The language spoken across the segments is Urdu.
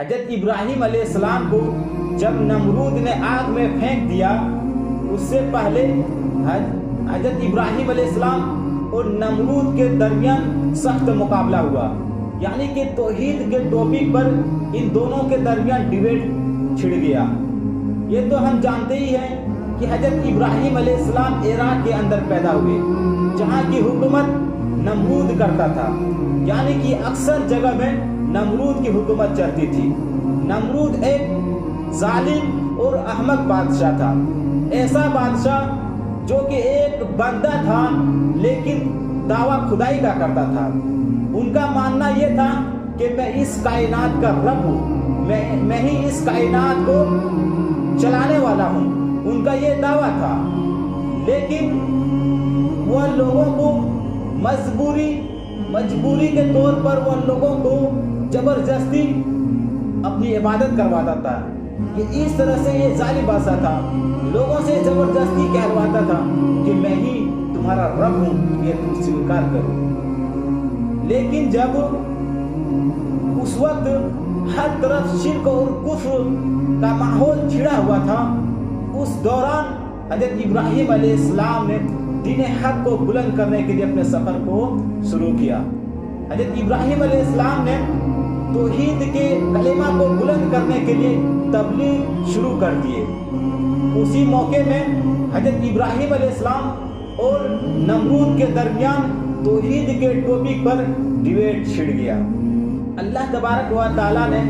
حضرت ابراہیم علیہ السلام کو جب نمرود نے آگ میں پھینک دیا، اس سے پہلے حضرت ابراہیم علیہ السلام اور نمرود کے درمیان سخت مقابلہ ہوا، یعنی کہ توحید کے ٹاپک پر ان دونوں کے درمیان ڈیبیٹ چھڑ گیا۔ یہ تو ہم جانتے ہی ہیں کہ حضرت ابراہیم علیہ السلام عراق کے اندر پیدا ہوئے، جہاں کی حکومت نمرود کرتا تھا، یعنی کہ اکثر جگہ میں نمرود کی حکومت چلتی تھی۔ نمرود ایک ظالم اور احمق بادشاہ تھا، ایسا بادشاہ جو کہ ایک بندہ تھا لیکن دعویٰ خدائی کا کرتا تھا۔ ان کا ماننا یہ تھا کہ میں اس کائنات کا رب ہوں، میں ہی اس کائنات کو چلانے والا ہوں، ان کا یہ دعویٰ تھا۔ لیکن وہ لوگوں کو مجبوری کے طور پر وہ لوگوں کو زبردستی اپنی عبادت کرواتا تھا۔ یہ اس طرح سے یہ ظالم بادشاہ تھا، لوگوں سے زبردستی کہلواتا تھا کہ میں ہی تمہارا رب ہوں، یہ تم سویکار کرو۔ لیکن جب اس وقت ہر طرف شرک اور کفر کا ماحول چھڑا ہوا تھا، اس دوران حضرت ابراہیم علیہ السلام نے دین حق کو بلند کرنے کے لیے اپنے سفر کو شروع کیا۔ حضرت ابراہیم علیہ السلام نے توحید کے کلمہ کو بلند کرنے کے لیے تبلیغ شروع کر دیے۔ اسی موقع میں حضرت ابراہیم علیہ السلام اور نمرود کے درمیان توحید کے ٹاپک پر ڈیبیٹ چھڑ گیا۔ اللہ تبارک و تعالیٰ نے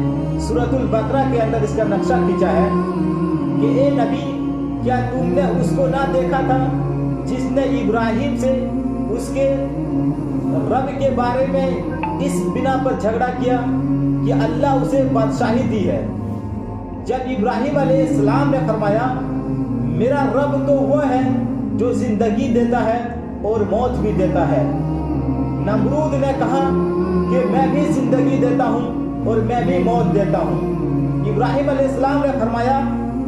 سورۃ البقرہ کے اندر اس کا نقشہ کھینچا ہے کہ اے نبی، کیا تم نے اس کو نہ دیکھا تھا جس نے ابراہیم سے اس کے رب کے بارے میں اس بنا پر جھگڑا کیا کہ اللہ اسے بادشاہی دی ہے؟ جب ابراہیم علیہ السلام نے فرمایا میرا رب تو وہ ہے جو زندگی دیتا ہے اور موت بھی دیتا ہے، نمرود نے کہا کہ میں بھی زندگی دیتا ہوں اور میں بھی موت دیتا ہوں۔ ابراہیم علیہ السلام نے فرمایا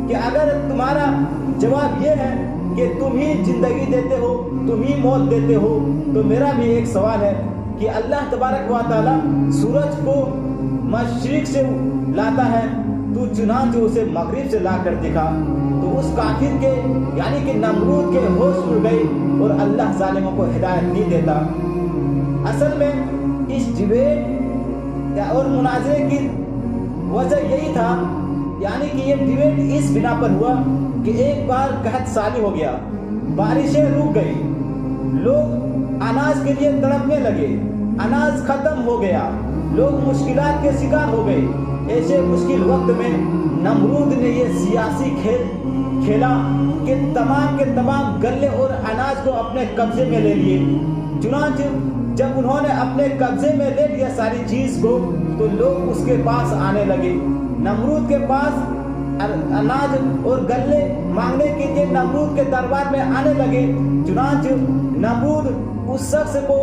کہ اگر تمہارا جواب یہ ہے کہ تم ہی زندگی دیتے ہو، تم ہی موت دیتے ہو، تو میرا بھی ایک سوال ہے کہ اللہ تبارک و تعالیٰ سورج کو مشرق سے لاتا ہے، تو چنانچہ اسے مغرب سے لا کر دکھا۔ تو اس کافر کے یعنی کہ نمرود کے ہوش اڑ گئی اور اللہ ظالموں کو ہدایت نہیں دیتا۔ اصل میں اس ڈیبیٹ اور مناظرے کی وجہ یہی تھا، یعنی کہ یہ ڈیبیٹ اس بنا پر ہوا کہ ایک بار قحط سالی ہو گیا، بارشیں رک گئی، لوگ اناج کے لیے تڑپنے لگے، اناج ختم ہو گیا، لوگ مشکلات کے شکار ہو گئے۔ ایسے مشکل وقت میں نمرود نے یہ سیاسی کھیل کھیلا کہ تمام کے تمام غلے اور اناج کو اپنے قبضے میں لے لیے۔ چنانچہ جب انہوں نے اپنے قبضے میں لے لیا ساری چیز کو، تو لوگ اس کے پاس آنے لگے، نمرود کے پاس اناج اور غلے مانگنے کے لیے نمرود کے دربار میں آنے لگے۔ چنانچہ نمرود اس شخص کو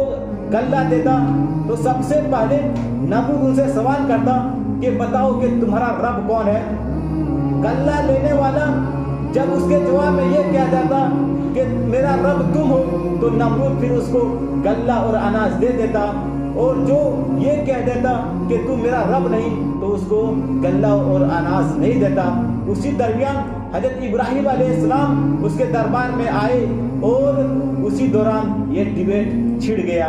غلہ دیتا تو سب سے پہلے نمرود ان سے سوال کرتا کہ بتاؤ کہ تمہارا رب کون ہے؟ غلہ لینے والا جب اس کے جواب میں یہ کہہ جاتا کہ میرا رب تم ہو، تو نمرود پھر اس کو غلہ اور اناج دے دیتا، اور جو یہ کہہ دیتا کہ تم میرا رب نہیں تو اس کو غلہ اور اناج نہیں دیتا۔ اسی درمیان حضرت ابراہیم علیہ السلام اس کے دربار میں آئے اور اسی دوران یہ ڈیبیٹ چھڑ گیا۔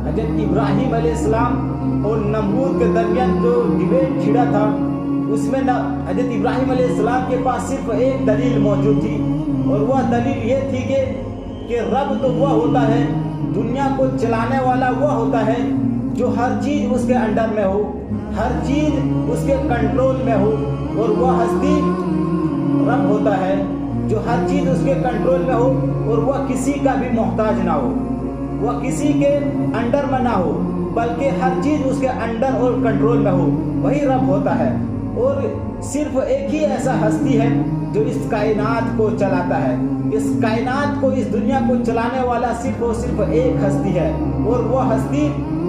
حضرت ابراہیم علیہ السلام اور نمرود کے درمیان جو ڈیبیٹ چھڑا تھا، اس میں حضرت ابراہیم علیہ السلام کے پاس صرف ایک دلیل موجود تھی، اور وہ دلیل یہ تھی کہ رب تو وہ ہوتا ہے، دنیا کو چلانے والا وہ ہوتا ہے جو ہر چیز اس کے انڈر میں ہو، ہر چیز اس کے کنٹرول میں ہو، اور وہ ہستی رب ہوتا ہے جو ہر چیز اس کے کنٹرول میں ہو اور وہ کسی کا بھی محتاج نہ ہو، وہ کسی کے انڈر میں نہ ہو، بلکہ ہر چیز اس کے انڈر اور کنٹرول میں ہو، وہی رب ہوتا ہے۔ اور صرف ایک ہی ایسا ہستی ہے جو اس کائنات کو چلاتا ہے، اس کائنات کو، اس دنیا کو چلانے والا صرف اور صرف ایک ہستی ہے، اور وہ ہستی